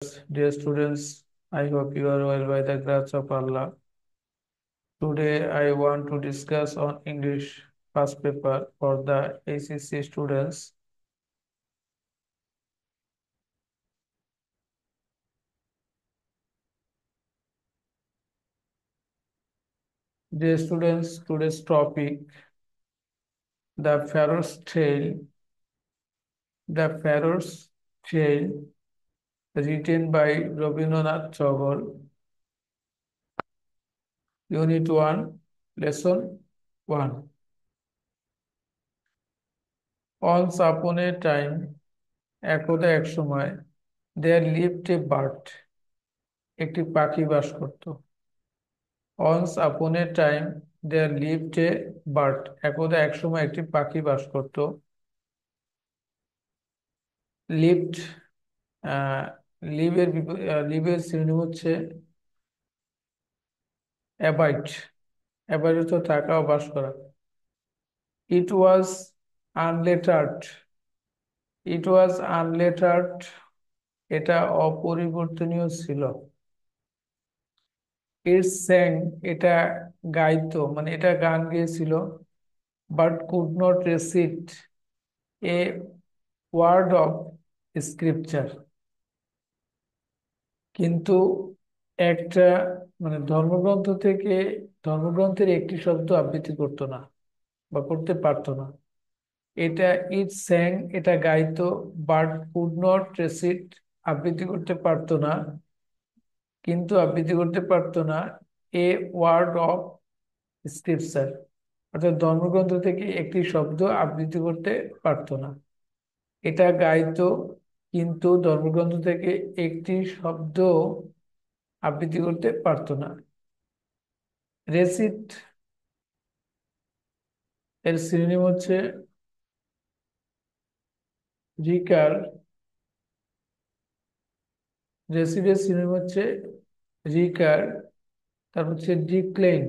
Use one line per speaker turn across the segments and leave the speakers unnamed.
Dear students, I hope you are well by the grace of Allah. Today I want to discuss on English first paper for the ACC students. Dear students, today's topic, the Pharaoh's Tale. The Pharaoh's Tale, written by Rabindranath Tagore. Unit 1, Lesson 1. Once upon a time, একদা এক সময়, there lived a bird, একটি পাখি বাস করত। Once upon a time there lived a bird, একদা এক সময় একটি পাখি বাস করত। lived লিভের সিনোনিম হচ্ছে অ্যাবাইড। অ্যাবাইড হচ্ছে থাকা ও বাস করা। it was unlettered it was unlettered, এটা অপরিবর্তনীয় ছিল। it sang, এটা গাইতো মানে এটা গান গেয়েছিল। but could not recite a word of scripture, কিন্তু একটা মানে ধর্মগ্রন্থের একটি শব্দ আবৃত্তি করতো না বা করতে পারতো না। এটা ইট স্যাং, এটা গাইতো, বাট কুড নট রেসিট, আবৃত্তি করতে পারতো না, কিন্তু আবৃত্তি করতে পারতো না এ ওয়ার্ড অফ স্ক্রিপচার, অর্থাৎ ধর্মগ্রন্থ থেকে একটি শব্দ আবৃত্তি করতে পারতো না। এটা গাইতো, কিন্তু ধর্মগ্রন্থ থেকে একটি শব্দ আবৃত্তি করতে পারতো না। রেসিট এর সিনোনিম হচ্ছে রিকার। রেসিটের সিনোনিম হচ্ছে রিকার। তারপর হচ্ছে ডিক্লেইন।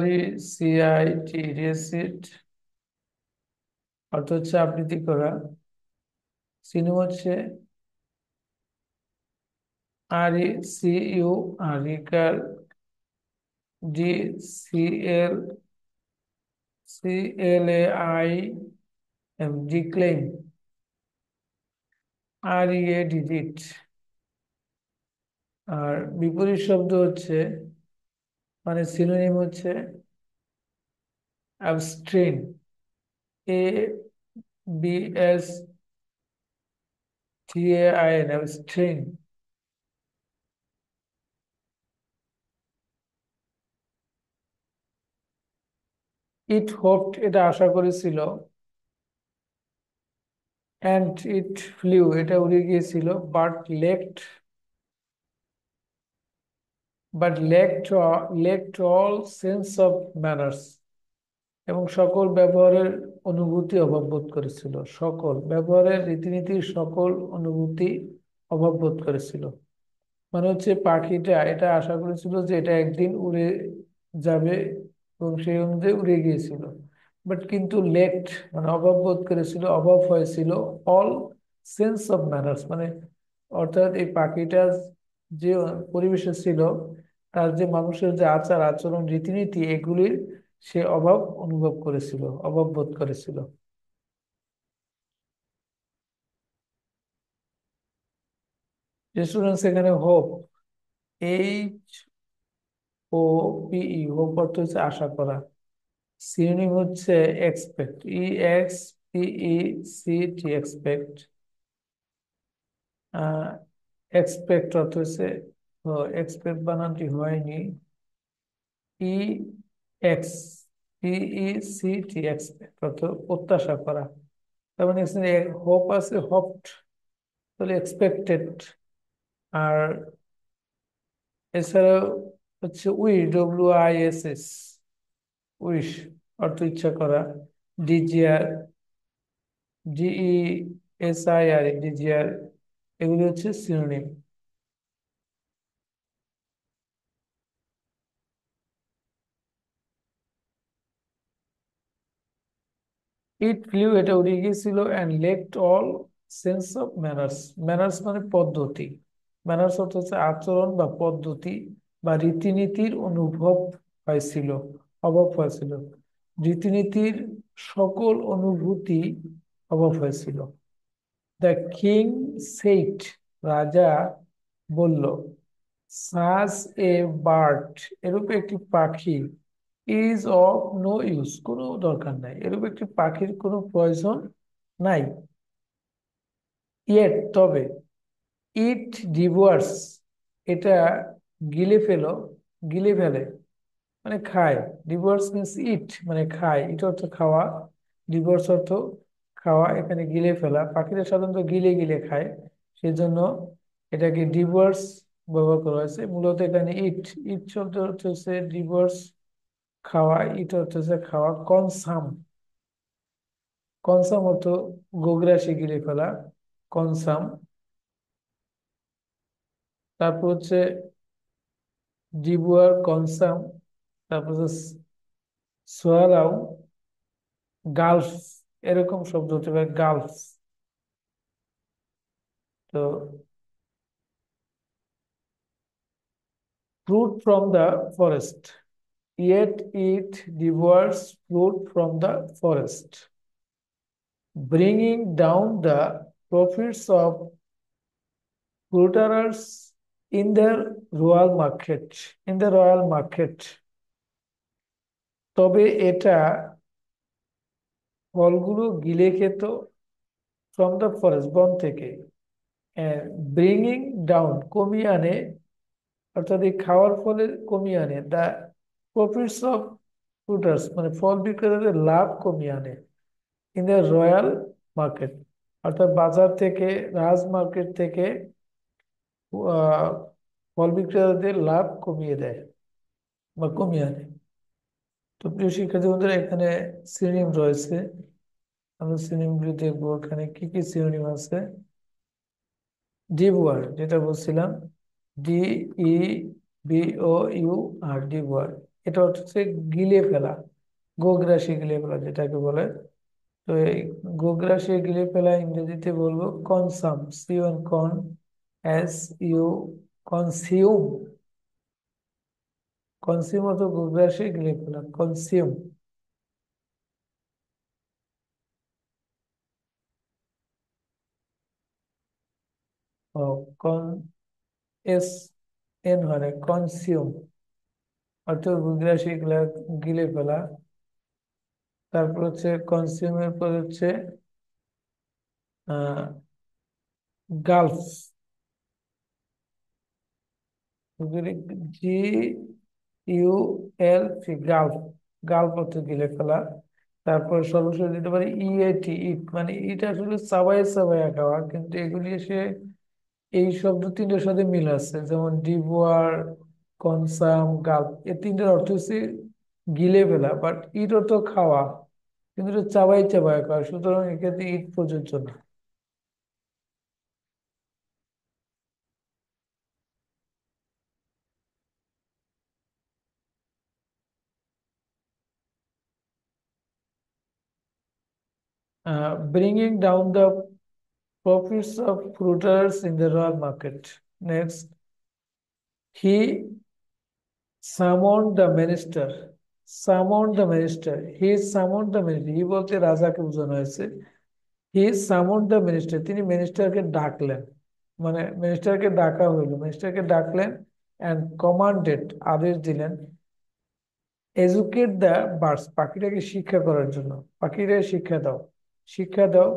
RECIT, রেসিট অর্থ হচ্ছে আবৃত্তি করা। সিনোনিম হচ্ছে RECU, recur. DCLAIM, decline. REA, digit. আর বিপরীত শব্দ হচ্ছে মানে সিনোনিম হচ্ছে অ্যাবস্ট্রেন। ABSTAIN, অ্যাবস্ট্রেন। ইট হোপড, এটা আশা করেছিল। অ্যান্ড ইট ফ্লিউ, এটা উড়ে গিয়েছিল। But lacked lacked all sense of manners, এবং সকল ব্যবহারের অনুভূতি অভাব বোধ করেছিল। সকল ব্যবহারের রীতিনীতির সকল অনুভূতি অভাব বোধ করেছিল। মানে হচ্ছে পাখিটা এটা আশা করেছিল যে এটা একদিন উড়ে যাবে, এবং সেই অনুযায়ী উড়ে গিয়েছিল। বাট কিন্তু লেট মানে অভাব বোধ করেছিল, অভাব হয়েছিল অল সেন্স অফ ম্যানার্স, মানে অর্থাৎ এই পাখিটা যে পরিবেশে ছিল, তার যে মানুষের যে আচার আচরণ রীতিনীতি এগুলির সে অভাব অনুভব করেছিল, অভাব বোধ করেছিল। স্টুডেন্টস এখানে হোপ, HOPE, হোপ অর্থ হচ্ছে আশা করা। সিনোনিম হচ্ছে এক্সপেক্ট, EXPECT, এক্সপেক্ট। এক্সপেক্ট অর্থ হচ্ছে, এক্সপেক্ট বানানটি হয়নি, EXPECT, এক্সপেক্ট অর্থ প্রত্যাশা করা। তার মানে এখানে হোপ আছে, হপড, তাহলে এক্সপেক্টেড। আর এছাড়াও হচ্ছে WISS, উইশ অর্থ ইচ্ছা করা। ডিজিআর, DESIR, ডিজিআর, এগুলি হচ্ছে সিনোনিম। ইট ফ্লিউ, এটা উড়ে গিয়েছিল, and lacked all sense of manners. Manners মানে পদ্ধতি, ম্যানার্স অর্থ হচ্ছে আচরণ বা পদ্ধতি বা রীতিনীতির অনুভব হয়েছিল, অভাব হয়েছিল। রীতিনীতির সকল অনুভূতি অভাব হয়েছিল। দ্য কিং সেইট, রাজা বলল, সাজ এ বার্ড, এরূপ একটি পাখি, ইজ অফ নো ইউজ, কোনো দরকার নাই, এরূপ একটি পাখির কোনো প্রয়োজন নাই। ইয়েট, তবে, ইট ডিভোয়ার্স, এটা গিলে ফেলো, গিলে ফেলে, মানে খায়। ডিভোর্স মিন্স ইট, মানে খায়, ইট অর্থ খাওয়া, ডিভোর্স অর্থ খাওয়া, এখানে গিলে ফেলা। পাখিরা সাধারণত গিলে গিলে খায়, সেজন্য এটাকে ডিভোর্স ব্যবহার করা হয়েছে। মূলত এখানে ইট, ইট শব্দ হচ্ছে ডিভোর্স, খাওয়া, ইট অর্থ হচ্ছে খাওয়া। কনসাম, কনসাম অর্থ গোগ্রাসে গিলে ফেলা, কনসাম। তারপর হচ্ছে ডিভোয়ার, কনসাম। তারপর হচ্ছে সোয়ালাও, গালফ, এরকম শব্দ হতে পারে, গালফ। তো fruit from the forest, yet it devours fruit from the forest, bringing down the profits of fruiterers in the royal market, in the royal market। তবে এটা ফলগুলো গিলে খেত, ফ্রম দ্য ফরেস্ট, বন থেকে, ব্রিংিং ডাউন কমিয়ে আনে, অর্থাৎ এই খাওয়ার ফলে কমিয়ে আনে, দ্য প্রফিটস অফ ফ্রুটার্স মানে ফল বিক্রেতাদের লাভ কমিয়ে আনে, ইন দ্য রয়্যাল মার্কেট, অর্থাৎ বাজার থেকে, রাজ মার্কেট থেকে আহ, ফল বিক্রেতাদের লাভ কমিয়ে দেয় বা কমিয়ে আনে। তো প্রিয় শিক্ষার্থী বন্ধুরা, এখানে সিনোনিম রয়েছে, আমরা সিনোনিম গুলো দেখবো এখানে কি কি সিনোনিম আছে। ডিভোয়ার, যেটা বলছিলাম, D E B O U R, devour, এটা হচ্ছে গিলে ফেলা, গোগ্রাসে গিলে ফেলা যেটাকে বলে। তো এই গোগ্রাসে গিলে ফেলা ইংরেজিতে বলবো কনসাম, সিওন কন, এস ইউ, কনসিউম। কনসিউম অর্থ গোগ্রাসে গিলে ফেলা, কনসিউম। ও, কন, এস এন হয়, কনসিউম অর্থ গোগ্রাসে গিলে ফেলা। তারপর হচ্ছে কনসিউমের পর হচ্ছে আহ gulp, G U L C, gulp, gulp অর্থ গিলে ফেলা। তারপর সর্বশেষ দিতে পারি ইএটি, ইট, মানে ইট আসলে চাবাই চাবাই খাওয়া, কিন্তু এগুলি এসে এই শব্দ তিনটার সাথে মিল আছে, যেমন ডিভোয়ার, কনসাম, গালফ, এই তিনটার অর্থ হচ্ছে গিলে ফেলা, বাট ইট অর্থ খাওয়া, কিন্তু এটা চাবাই চাবাই খাওয়া, সুতরাং এক্ষেত্রে ইট প্রযোজ্য না। Bringing down the profits of fruiters in the royal market. Next, he summoned the minister. Summoned the minister. He summoned the minister. He বলতে রাজাকে বোঝানো হয়েছে। He summoned the minister. তিনি মিনিস্টারকে ডাকলেন, মানে মিনিস্টারকে ডাকা হইলো, মিনিস্টারকে ডাকলেন, and commanded, আদেশ দিলেন, এজুকেট দ্য বার্ডস, পাখিটাকে শিক্ষা করার জন্য, পাখিটাকে শিক্ষা দাও, শিক্ষা দাও,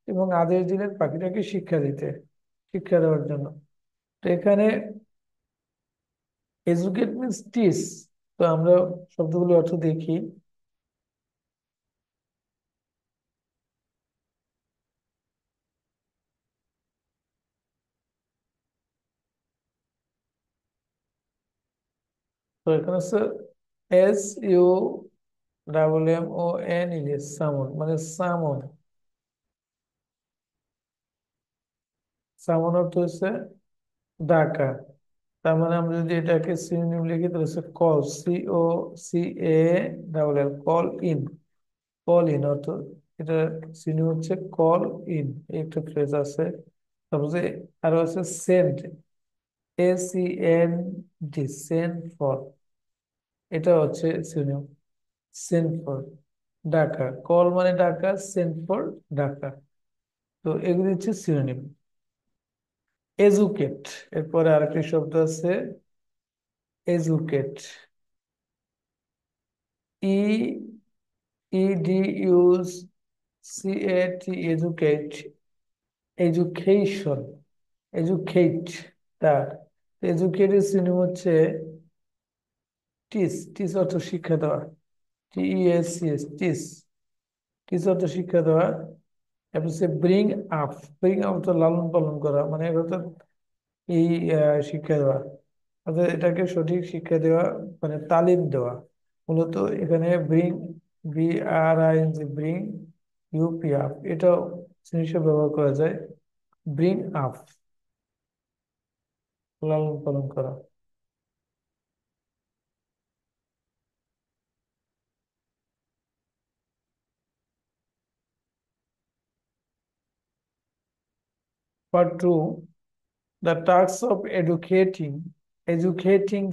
এবং আদেশ দিলেন পাখিটাকে শিক্ষা দিতে, শিক্ষা দেওয়ার জন্য। তো এখানে এজুকেট মিনস টিচ। তো আমরা শব্দগুলো অর্থ দেখি। তো এখানে হচ্ছে S U double M O N English, summon, মানে সামন, সামন অর্থ হচ্ছে ডাকা। তার মানে আমরা যদি এটাকে সিনোনিম লিখি তাহলে হচ্ছে call, C O C A double L, call in, call in অর্থ এটা সিনোনিম হচ্ছে কল ইন, একটা ফ্রেজ আছে। তারপর যে আরো আছে সেন্ড, SEND, সেন্ড ফর, এটা হচ্ছে সিনোনিম। সেন্ড ফর, ডাকা, কল মানে ডাকা, সেন্ড ফর ডাকা। তো এগুলি হচ্ছে সিনোনিম। এজুকেট, এরপরে আরেকটি শব্দ আছে educate, EDUCAT, educate, education, educate, তার এডুকেটের সিনোনিম হচ্ছে টিচ, টিচ অর্থ শিক্ষা দেওয়া, TESCH, টিচ, টিচ অর্থ শিক্ষা দেওয়া। এরপর হচ্ছে ব্রিং আপ, ব্রিং আপ তো লালন পালন করা, মানে অর্থাৎ এই শিক্ষা দেওয়া, অর্থাৎ এটাকে সঠিক শিক্ষা দেওয়া, মানে তালিম দেওয়া। মূলত এখানে bring, BRING, bring UP up, এটাও জিনিসটা ব্যবহার করা যায়। ব্রিং আপ, লালন পালন করা। Part 2, the task of educating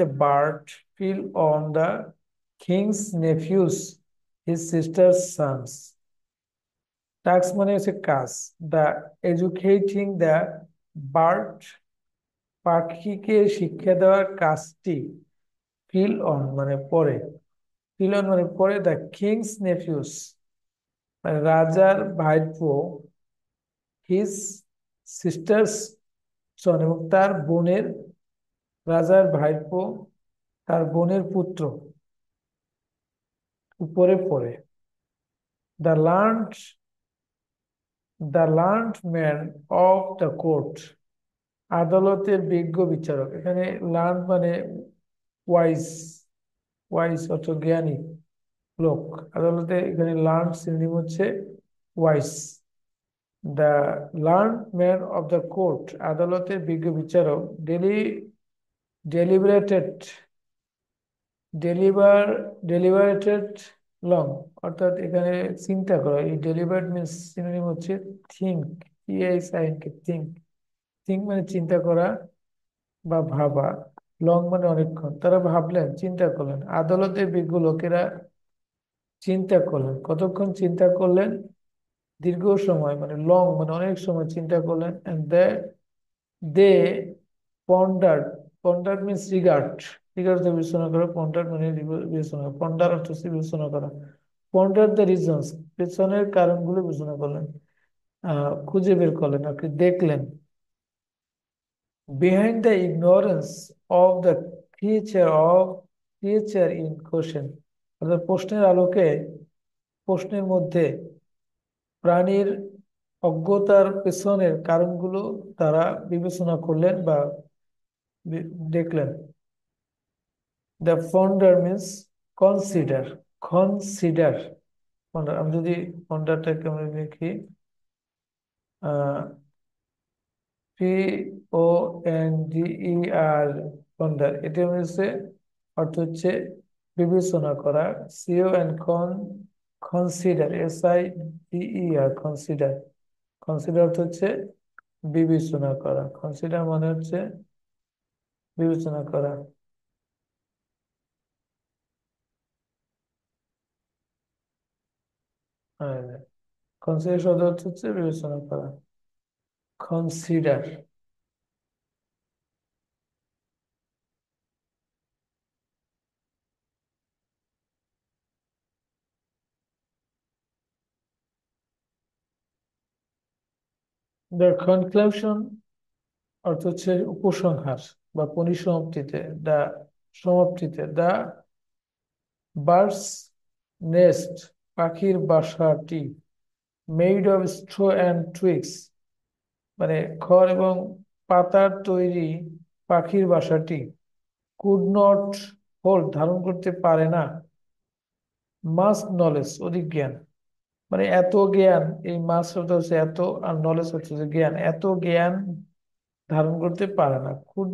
the bird fell on the king's nephews, his sister's sons. Task মানে হচ্ছে কাজ, দ্য এডুকেটিং দ্য বার্ড, পাখিকে শিক্ষা দেওয়ার কাজটি, ফিল অন মানে পরে, ফিল অন মানে পরে, দ্য কিংস নেফিউস মানে রাজার ভাইপো, হিজ সিস্টার্স সন এবং তার বোনের, রাজার ভাইপো তার বোনের পুত্র উপরে পড়ে। The learned, the learned man of the court, আদালতের বিজ্ঞ বিচারক। এখানে লার্ন মানে ওয়াইজ, ওয়াইজ অর্থ জ্ঞানী লোক। আদালতে এখানে লার্ন সিনোনিম হচ্ছে wise. The learned man of the court, আদালতের বিজ্ঞ বিচারক, ডেলিবারেটেড, ডেলিভার ডেলিবারেটেড লং, অর্থাৎ এখানে চিন্তা করা। এই ডেলিবারেট মিনস সিনোনিম হচ্ছে থিঙ্ক, থিঙ্ক, থিঙ্ক মানে চিন্তা করা বা ভাবা, লং মানে অনেকক্ষণ। তারা ভাবলেন, চিন্তা করলেন, আদালতের বিজ্ঞ লোকেরা চিন্তা করলেন, কতক্ষণ চিন্তা করলেন, দীর্ঘ সময়, মানে লং মানে অনেক সময় চিন্তা করলেন। And they ponder, ponder means regard, regard বিবেচনা করা, পন্ডার মানে বিবেচনা করা, পন্ডার অর্থ হচ্ছে বিবেচনা করা। পন্ডার দ্য রিজনস, পেছনের কারণগুলো বিবেচনা করলেন, খুঁজে বের করলেন আর কি, দেখলেন। Behind the ignorance of the creature in question, অর্থাৎ প্রশ্নের আলোকে, প্রশ্নের মধ্যে প্রাণীর অজ্ঞতার পেছনের কারণগুলো তারা বিবেচনা করলেন বা দেখলেন। দ্য ফন্ডার মিন্স কনসিডার, কনসিডার, ফন্ডার, আমি যদি ফন্ডারটাকে আমরা লিখি PONDER, পন্ডার, এটা হচ্ছে অর্থ হচ্ছে বিবেচনা করা। কনসিডার, কনসিডার, কনসিডার অর্থ হচ্ছে বিবেচনা করা, কনসিডার মানে হচ্ছে বিবেচনা করা। কনসিডার শব্দ অর্থ হচ্ছে বিবেচনা করা, কনসিডার। দ্য কনক্লুশন অর্থ হচ্ছে উপসংহার বা পরিসমাপ্তিতে, দা সমাপ্তিতে। দা বার্ডস নেস্ট, পাখির বাসাটি, made of straw and twigs মানে খড় এবং পাতার তৈরি, পাখির বাসাটি, কুড নট হোল্ড ধারণ করতে পারে না, মাস নলেজ অধিক জ্ঞান, মানে এত জ্ঞান, এই মাস শব্দ হচ্ছে এত, আর নলেজ হচ্ছে যে জ্ঞান, এত জ্ঞান ধারণ করতে পারে না। Could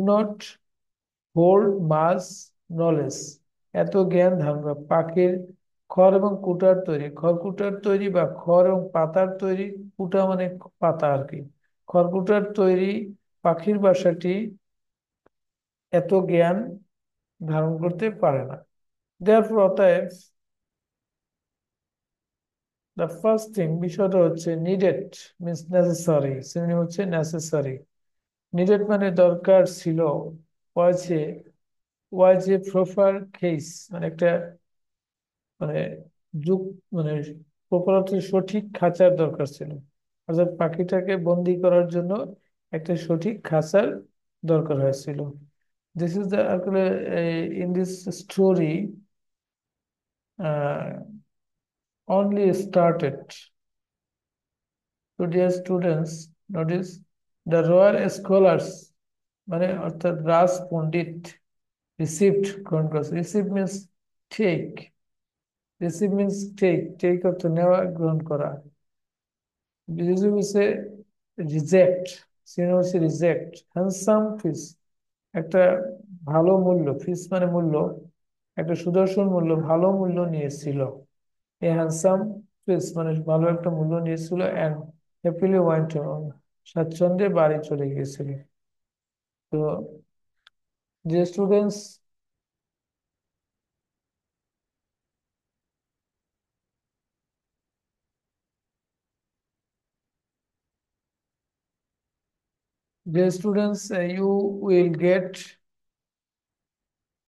not hold mass knowledge, এত জ্ঞান ধারণ করা, পাখির খড় এবং কুটার তৈরি, খড়কুটার তৈরি বা খড় এবং পাতার তৈরি। কুটা মানে পাতা আর কি। খড়কুটার তৈরি পাখির বাসাটি এত জ্ঞান ধারণ করতে পারে না। দেয়ারফর অতএব দ্য ফার্স্ট থিং, বিষয়টা হচ্ছে নিডেড মিনস নেসেসারি, সিনোনিম হচ্ছে নেসেসারি। নিডেড মানে দরকার ছিল, ওয়াজে ওয়াজে প্রপার কেস মানে একটা মানে যুগ মানে প্রপার অর্থে সঠিক খাঁচার দরকার ছিল। অর্থাৎ পাখিটাকে বন্দি করার জন্য একটা সঠিক খাঁচার দরকার হয়েছিল। দিস ইজ দ্য আসলে in this story only started. So dear students, notice the royal scholars মানে অর্থাৎ রাজ পণ্ডিত রিসিভড গ্রহণ করেছে। Receive means take, receive means take, take অর্থ নেওয়া গ্রহণ করা। রিসিভ হচ্ছে রিজেক্ট, সিনোনিম হচ্ছে রিজেক্ট। হ্যান্ডসাম ফিস একটা ভালো মূল্য, ফিস মানে মূল্য, একটা সুদর্শন মূল্য, ভালো মূল্য নিয়েছিল। এই হ্যান্ডসাম ফিস মানে ভালো একটা মূল্য নিয়েছিল অ্যান্ড হ্যাপিলি ওয়েন্ট হোম, স্বাচ্ছন্দ্যে বাড়ি চলে গিয়েছিল। তো যে স্টুডেন্টস, you will get